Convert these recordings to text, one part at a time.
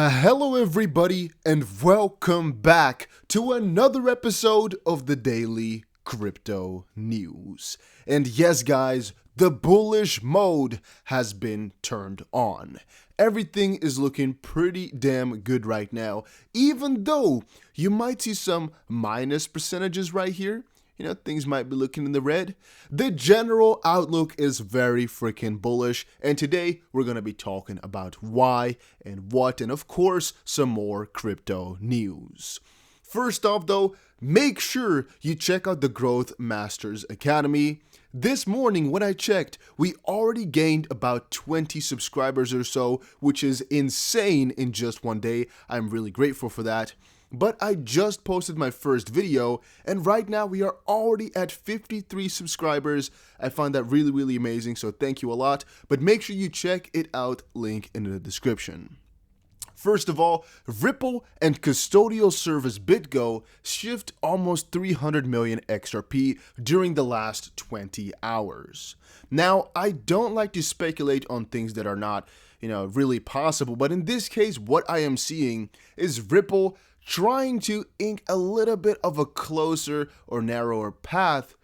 Hello everybody and welcome back to another episode of the Daily Crypto News. And yes guys, the bullish mode has been turned on. Everything is looking pretty damn good right now, even though you might see some minus percentages right here. Things might be looking in the red. The general outlook is very freaking bullish, and today we're going to be talking about why and what, and of course, some more crypto news. First off though, make sure you check out the Growth Masters Academy. This morning when I checked, we already gained about 20 subscribers or so, which is insane in just one day. I'm really grateful for that. But I just posted my first video, and right now we are already at 53 subscribers. I find that really amazing, so thank you a lot. But make sure you check it out, link in the description. First of all, Ripple and custodial service BitGo shift almost 300 million XRP during the last 20 hours. Now, I don't like to speculate on things that are not, really possible, but in this case, what I am seeing is Ripple trying to ink a little bit of a closer or narrower path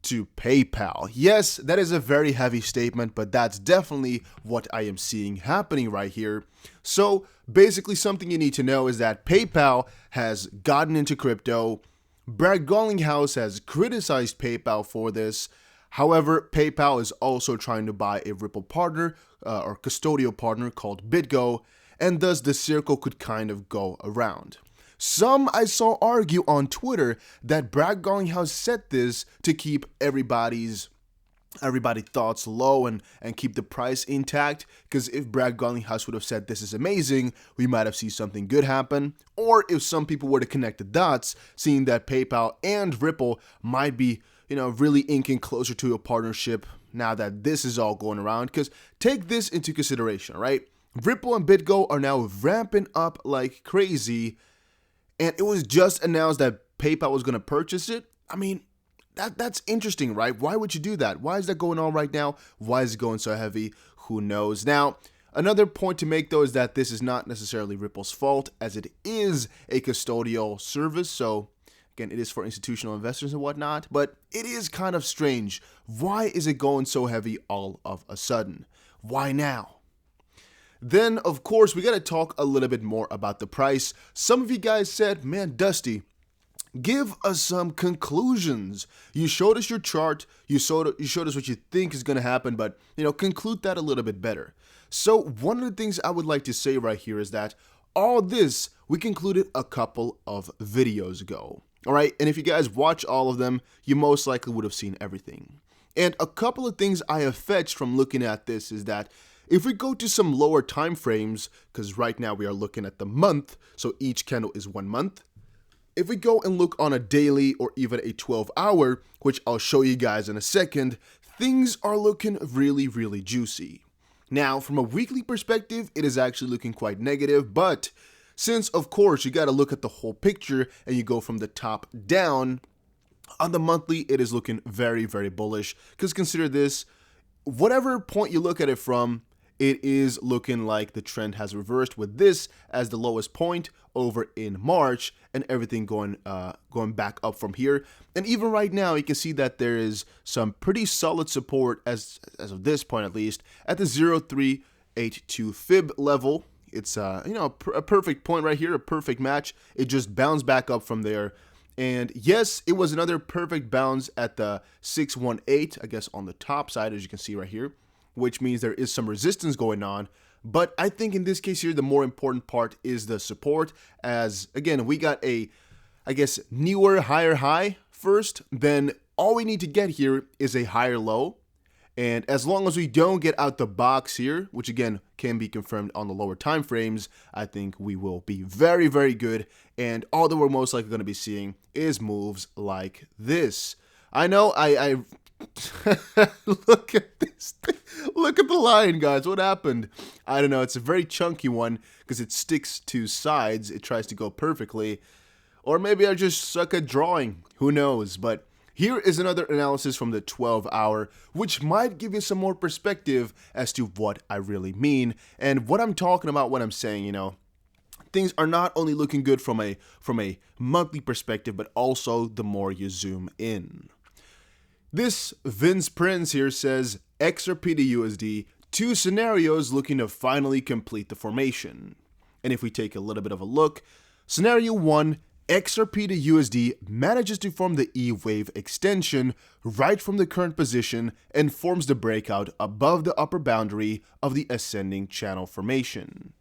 to PayPal. Yes, that is a very heavy statement, but that's definitely what I am seeing happening right here. So basically something you need to know is that PayPal has gotten into crypto. Brad Garlinghouse has criticized PayPal for this. However, PayPal is also trying to buy a Ripple partner or custodial partner called BitGo, and thus the circle could kind of go around. Some I saw argue on Twitter that Brad Garlinghouse said this to keep everybody's thoughts low and keep the price intact, because if Brad Garlinghouse would have said this is amazing, we might have seen something good happen. Or if some people were to connect the dots, seeing that PayPal and Ripple might be, really inking closer to a partnership now that this is all going around. Because take this into consideration, right? Ripple and BitGo are now ramping up like crazy, and it was just announced that PayPal was going to purchase it. I mean, that's interesting, right? Why would you do that? Why is that going on right now? Why is it going so heavy? Who knows? Now, another point to make though is that this is not necessarily Ripple's fault, as it is a custodial service. So again, it is for institutional investors and whatnot, but it is kind of strange. Why is it going so heavy all of a sudden? Why now? Then, of course, we got to talk a little bit more about the price. Some of you guys said, man, Dusty, give us some conclusions. You showed us your chart, you showed us what you think is going to happen, but, conclude that a little bit better. So one of the things I would like to say right here is that all this, we concluded a couple of videos ago. All right, and if you guys watch all of them, you most likely would have seen everything. And a couple of things I have fetched from looking at this is that if we go to some lower time frames, because right now we are looking at the month, so each candle is 1 month. If we go and look on a daily or even a 12-hour, which I'll show you guys in a second, things are looking really juicy. Now, from a weekly perspective, it is actually looking quite negative, but since, of course, you got to look at the whole picture and you go from the top down, on the monthly, it is looking very bullish, because consider this, whatever point you look at it from, it is looking like the trend has reversed, with this as the lowest point over in March, and everything going back up from here. And even right now, you can see that there is some pretty solid support as of this point, at least at the 0.382 fib level. It's a perfect point right here, a perfect match. It just bounced back up from there. And yes, it was another perfect bounce at the 618, I guess on the top side, as you can see right here, which means there is some resistance going on. But I think in this case here, the more important part is the support, as again, we got a, newer, higher high first. Then all we need to get here is a higher low. And as long as we don't get out the box here, which again can be confirmed on the lower time frames, I think we will be very good. And all that we're most likely going to be seeing is moves like this. I know I look at this. Look at the line, guys. What happened? I don't know. It's a very chunky one because it sticks to sides. It tries to go perfectly. Or maybe I just suck at drawing. Who knows? But here is another analysis from the 12-hour, which might give you some more perspective as to what I really mean and what I'm talking about when I'm saying, things are not only looking good from a monthly perspective, but also the more you zoom in. This Vince Prince here says XRP to USD, 2 scenarios looking to finally complete the formation. And if we take a little bit of a look, scenario 1, XRP to USD manages to form the E-wave extension right from the current position and forms the breakout above the upper boundary of the ascending channel formation.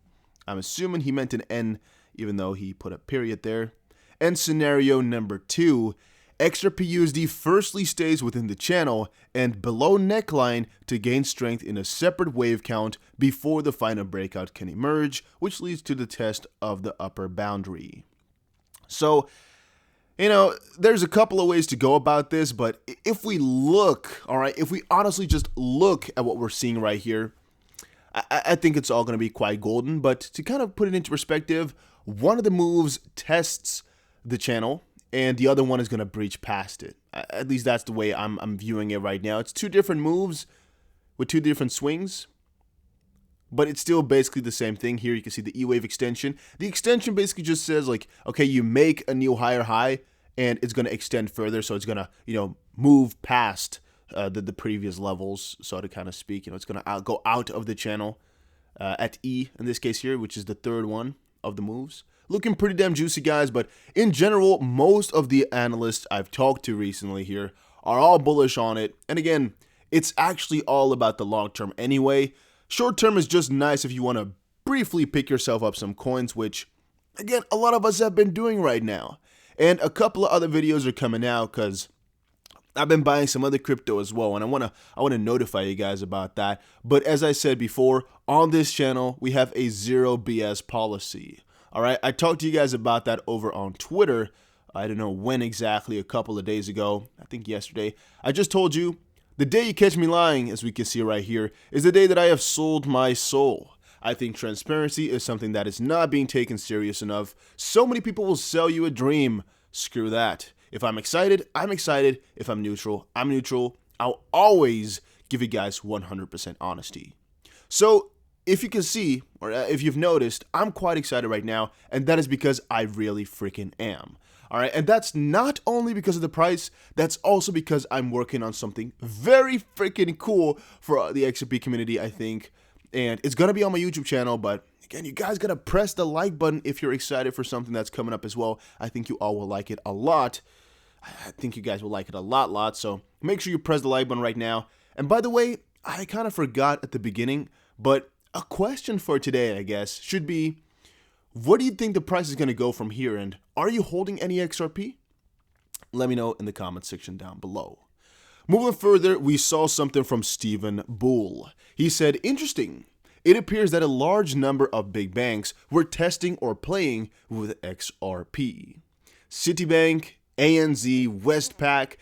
I'm assuming he meant an N, even though he put a period there. And scenario number 2, XRP USD firstly stays within the channel and below neckline to gain strength in a separate wave count before the final breakout can emerge, which leads to the test of the upper boundary. So, there's a couple of ways to go about this, but if we look, all right, if we honestly just look at what we're seeing right here, I think it's all going to be quite golden. But to kind of put it into perspective, one of the moves tests the channel, and the other one is going to breach past it. At least that's the way I'm viewing it right now. It's 2 different moves with 2 different swings, but it's still basically the same thing. Here you can see the E-wave extension. The extension basically just says, like, okay, you make a new higher high, and it's going to extend further, so it's going to, move past the previous levels, so to kind of speak. It's going to go out of the channel at E, in this case here, which is the 3rd one of the moves. Looking pretty damn juicy, guys, but in general, most of the analysts I've talked to recently here are all bullish on it. And again, it's actually all about the long term anyway. Short term is just nice if you want to briefly pick yourself up some coins, which, again, a lot of us have been doing right now. And a couple of other videos are coming out because I've been buying some other crypto as well, and I want to notify you guys about that. But as I said before, on this channel, we have a zero BS policy. All right, I talked to you guys about that over on Twitter. I don't know when exactly, a couple of days ago, I think yesterday. I just told you, the day you catch me lying, as we can see right here, is the day that I have sold my soul. I think transparency is something that is not being taken serious enough. So many people will sell you a dream. Screw that. If I'm excited, I'm excited. If I'm neutral, I'm neutral. I'll always give you guys 100% honesty. So, if you can see, or if you've noticed, I'm quite excited right now, and that is because I really freaking am. All right, and that's not only because of the price, that's also because I'm working on something very freaking cool for the XRP community, I think, and it's gonna be on my YouTube channel, but again, you guys gotta press the like button if you're excited for something that's coming up as well. I think you all will like it a lot. I think you guys will like it a lot, so make sure you press the like button right now. And by the way, I kind of forgot at the beginning, but a question for today, I guess, should be, what do you think the price is going to go from here, and are you holding any XRP? Let me know in the comment section down below. Moving further, we saw something from Stephen Bull. He said, interesting. It appears that a large number of big banks were testing or playing with XRP. Citibank, ANZ, Westpac,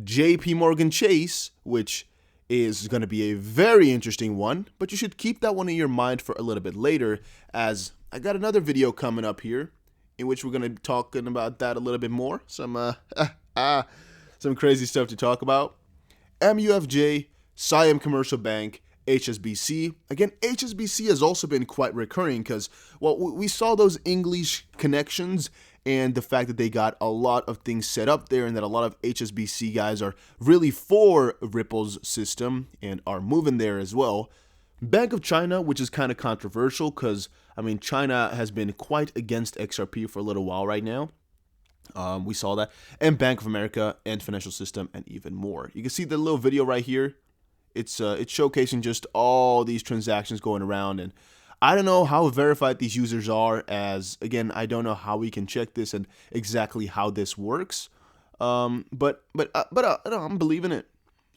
JP Morgan Chase, which is going to be a very interesting one, but you should keep that one in your mind for a little bit later, as I got another video coming up here in which we're going to be talking about that a little bit more. Some crazy stuff to talk about. MUFJ, Siam Commercial Bank, HSBC. Again, HSBC has also been quite recurring because, well, we saw those English connections and the fact that they got a lot of things set up there, and that a lot of HSBC guys are really for Ripple's system and are moving there as well. Bank of China, which is kind of controversial because, I mean, China has been quite against XRP for a little while right now. We saw that. And Bank of America and Financial System and even more. You can see the little video right here. It's showcasing just all these transactions going around, and I don't know how verified these users are, as, again, I don't know how we can check this and exactly how this works. But I'm believing it.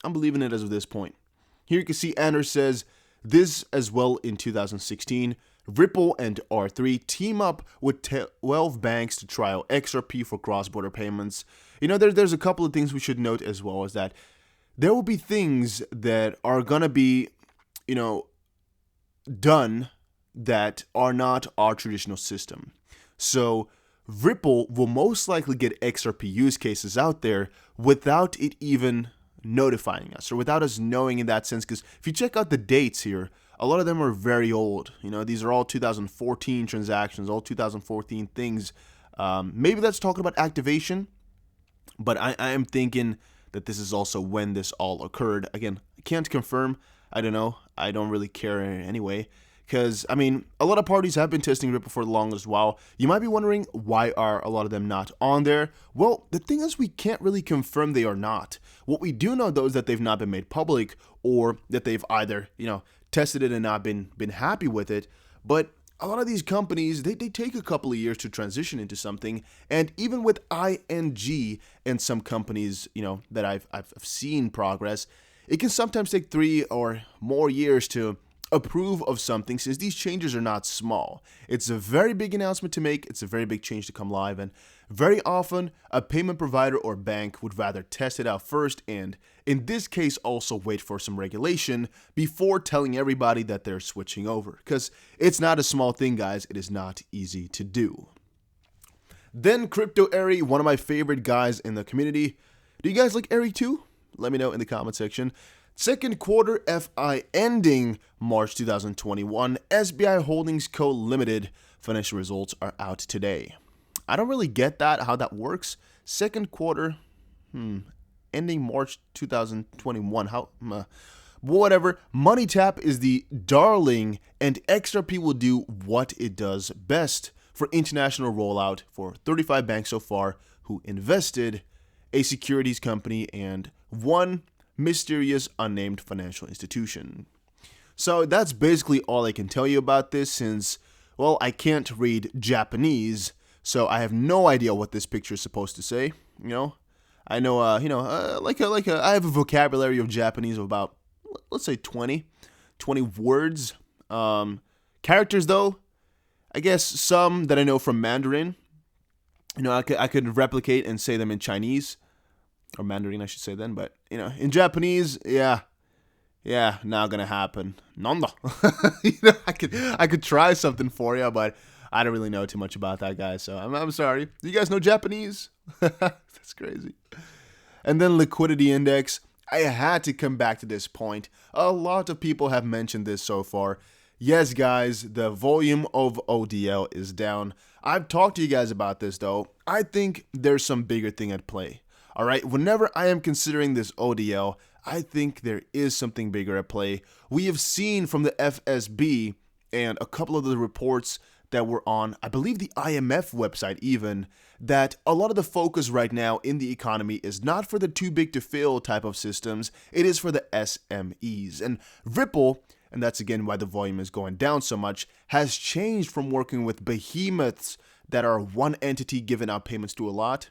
I'm believing it as of this point. Here you can see Anders says, this as well in 2016, Ripple and R3 team up with 12 banks to trial XRP for cross-border payments. You know, there's a couple of things we should note as well, is that there will be things that are going to be, you know, done that are not our traditional system. So Ripple will most likely get XRP use cases out there without it even notifying us, or without us knowing in that sense. Because if you check out the dates here a lot of them are very old. These are all 2014 transactions, all 2014 things. Maybe that's talking about activation, but I am thinking that this is also when this all occurred. Again, I can't confirm. I don't know. I don't really care anyway. Because, a lot of parties have been testing Ripple for the longest while. You might be wondering, why are a lot of them not on there? Well, the thing is, we can't really confirm they are not. What we do know, though, is that they've not been made public, or that they've either, tested it and not been happy with it. But a lot of these companies, they take a couple of years to transition into something. And even with ING and some companies, that I've seen progress, it can sometimes take 3 or more years to approve of something, since these changes are not small. It's a very big announcement to make. It's a very big change to come live, and very often a payment provider or bank would rather test it out first, and in this case also wait for some regulation before telling everybody that they're switching over, because it's not a small thing, guys. It is not easy to do. Then Crypto Airy, one of my favorite guys in the community. Do you guys like Airy too? Let me know in the comment section. Second quarter FI ending March 2021, SBI Holdings Co. Limited financial results are out today. I don't really get that, how that works. Second quarter, ending March 2021, whatever. MoneyTap is the darling, and XRP will do what it does best for international rollout for 35 banks so far who invested, a securities company, and one mysterious unnamed financial institution. So that's basically all I can tell you about this, since, well, I can't read Japanese, so I have no idea what this picture is supposed to say. I know, I have a vocabulary of Japanese of about, let's say 20 words. Characters, though, I guess some that I know from Mandarin. I could replicate and say them in Chinese. Or Mandarin, I should say then, but, in Japanese, yeah, not gonna happen. Nanda. I could try something for you, but I don't really know too much about that, guy, so I'm sorry. Do you guys know Japanese? That's crazy. And then Liquidity Index. I had to come back to this point. A lot of people have mentioned this so far. Yes, guys, the volume of ODL is down. I've talked to you guys about this, though. I think there's some bigger thing at play. All right, whenever I am considering this ODL, I think there is something bigger at play. We have seen from the FSB and a couple of the reports that were on, I believe, the IMF website even, that a lot of the focus right now in the economy is not for the too big to fail type of systems, it is for the SMEs. And Ripple, and that's again why the volume is going down so much, has changed from working with behemoths that are one entity giving out payments to a lot.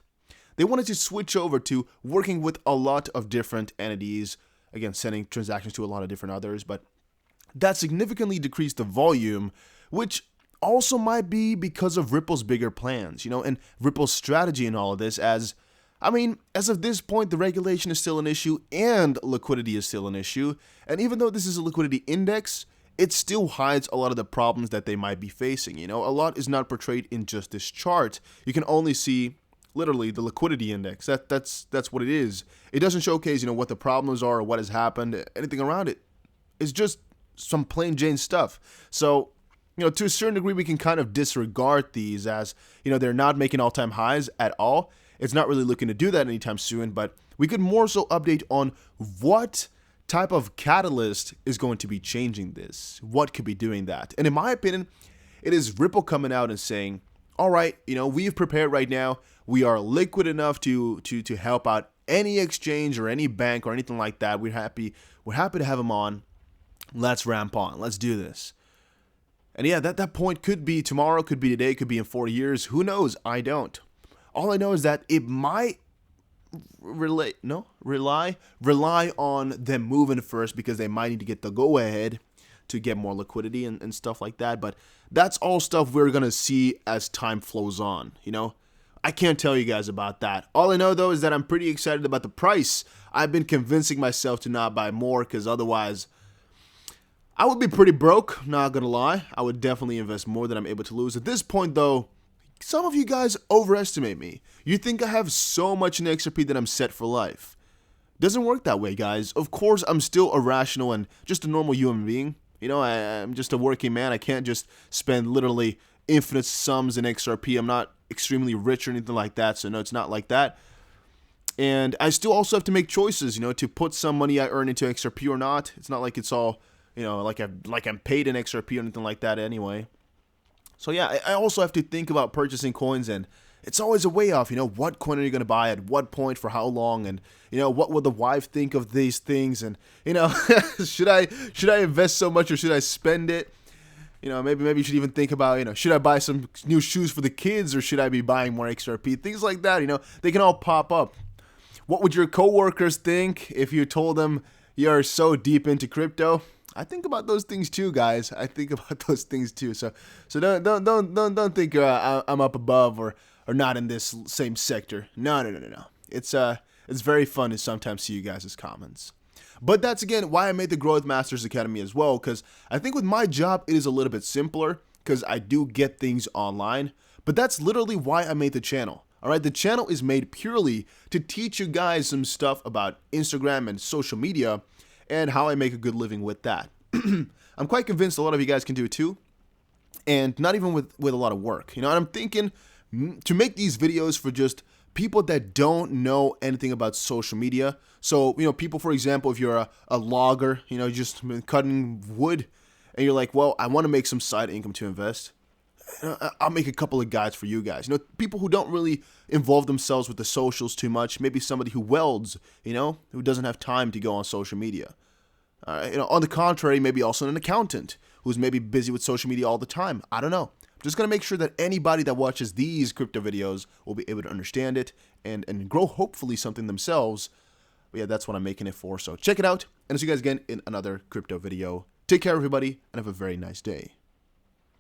They wanted to switch over to working with a lot of different entities, again, sending transactions to a lot of different others, but that significantly decreased the volume, which also might be because of Ripple's bigger plans, and Ripple's strategy in all of this, as of this point, the regulation is still an issue and liquidity is still an issue, and even though this is a liquidity index, it still hides a lot of the problems that they might be facing, A lot is not portrayed in just this chart. You can only see literally the liquidity index. That's what it is. It doesn't showcase, what the problems are or what has happened, anything around it. It's just some plain Jane stuff. So, to a certain degree, we can kind of disregard these as, they're not making all-time highs at all. It's not really looking to do that anytime soon, but we could more so update on what type of catalyst is going to be changing this. What could be doing that? And in my opinion, it is Ripple coming out and saying, all right, we've prepared right now. We are liquid enough to help out any exchange or any bank or anything like that. We're happy to have them on. Let's ramp on. Let's do this. And yeah, that point could be tomorrow, could be today, could be in 4 years. Who knows? I don't. All I know is that it might rely on them moving first, because they might need to get the go ahead to get more liquidity and stuff like that. But that's all stuff we're going to see as time flows on, I can't tell you guys about that. All I know, though, is that I'm pretty excited about the price. I've been convincing myself to not buy more, because otherwise I would be pretty broke, not going to lie. I would definitely invest more than I'm able to lose. At this point, though, some of you guys overestimate me. You think I have so much in XRP that I'm set for life. Doesn't work that way, guys. Of course, I'm still a rational and just a normal human being. You know, I'm just a working man. I can't just spend literally infinite sums in XRP. I'm not extremely rich or anything like that. So no, it's not like that. And I still also have to make choices, you know, to put some money I earn into XRP or not. It's not like it's all, you know, like I'm paid in XRP or anything like that anyway. So yeah, I also have to think about purchasing coins, and it's always a way off, you know, what coin are you going to buy at what point for how long, and, you know, what would the wife think of these things, and, you know, should I invest so much or should I spend it? You know, maybe you should even think about, you know, should I buy some new shoes for the kids or should I be buying more XRP? Things like that, you know, they can all pop up. What would your coworkers think if you told them you're so deep into crypto? I think about those things too, guys. I think about those things too. So don't think I'm up above or not in this same sector. No. It's very fun to sometimes see you guys' comments. But that's again why I made the Growth Masters Academy as well, because I think with my job it is a little bit simpler because I do get things online. But that's literally why I made the channel. Alright, the channel is made purely to teach you guys some stuff about Instagram and social media and how I make a good living with that. I'm quite convinced a lot of you guys can do it too, and not even with a lot of work. You know, and I'm thinking to make these videos for just people that don't know anything about social media. So, you know, people, for example, if you're a logger, you know, just cutting wood, and you're like, well, I want to make some side income to invest. I'll make a couple of guides for you guys. You know, people who don't really involve themselves with the socials too much. Maybe somebody who welds, you know, who doesn't have time to go on social media. You know, on the contrary, maybe also an accountant who's maybe busy with social media all the time. I don't know. I'm just going to make sure that anybody that watches these crypto videos will be able to understand it and grow hopefully something themselves. But yeah, that's what I'm making it for. So check it out. And I'll see you guys again in another crypto video. Take care, everybody, and have a very nice day.